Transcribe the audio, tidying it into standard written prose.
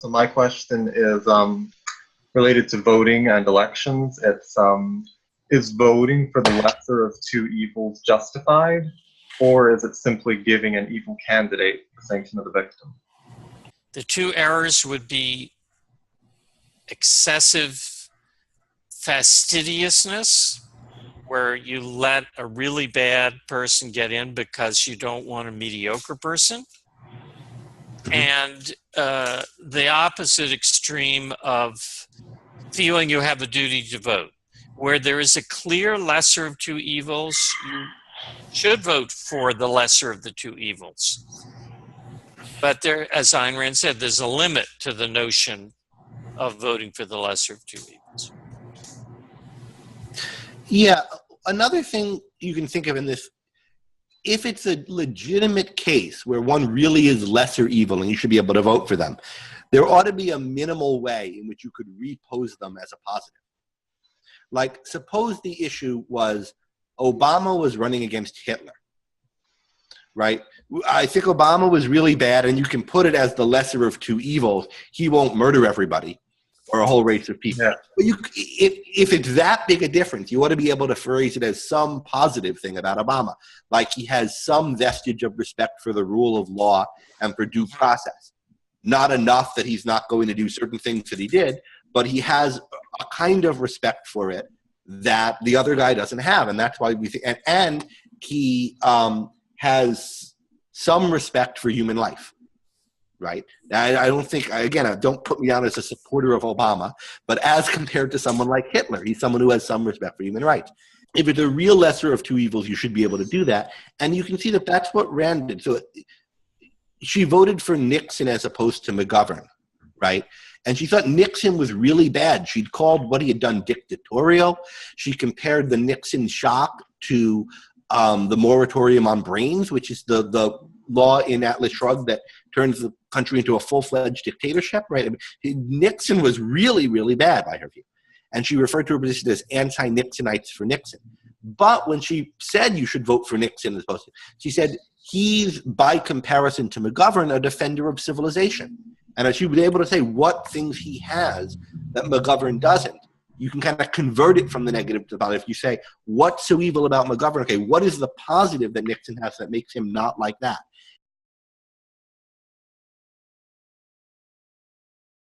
So my question is related to voting and elections. It's is voting for the lesser of two evils justified, or is it simply giving an evil candidate the sanction of the victim? The two errors would be excessive fastidiousness, where you let a really bad person get in because you don't want a mediocre person, and the opposite extreme of feeling you have a duty to vote. Where there is a clear lesser of two evils, you should vote for the lesser of the two evils. But there, as Ayn Rand said, there's a limit to the notion of voting for the lesser of two evils. Yeah, another thing you can think of in this, if it's a legitimate case where one really is lesser evil and you should be able to vote for them, there ought to be a minimal way in which you could repose them as a positive. Like, suppose the issue was Obama was running against Hitler, right? I think Obama was really bad, and you can put it as the lesser of two evils. He won't murder everybody or a whole race of people. Yeah. But if it's that big a difference, you ought to be able to phrase it as some positive thing about Obama, like he has some vestige of respect for the rule of law and for due process. Not enough that he's not going to do certain things that he did, but he has a kind of respect for it that the other guy doesn't have, and that's why we think. And he has some respect for human life, right? I don't think, again, don't put me down as a supporter of Obama, but as compared to someone like Hitler, he's someone who has some respect for human rights. If it's a real lesser of two evils, you should be able to do that, and you can see that that's what Rand did. So she voted for Nixon as opposed to McGovern, right? And she thought Nixon was really bad. She'd called what he had done dictatorial. She compared the Nixon shock to the moratorium on brains, which is the law in Atlas Shrugged that turns the country into a full-fledged dictatorship, right? I mean, Nixon was really, really bad by her view. And she referred to her position as anti-Nixonites for Nixon. But when she said you should vote for Nixon, as opposed to, she said he's, by comparison to McGovern, a defender of civilization. And she was able to say what things he has that McGovern doesn't. You can kind of convert it from the negative to the positive. You say, what's so evil about McGovern? Okay, what is the positive that Nixon has that makes him not like that?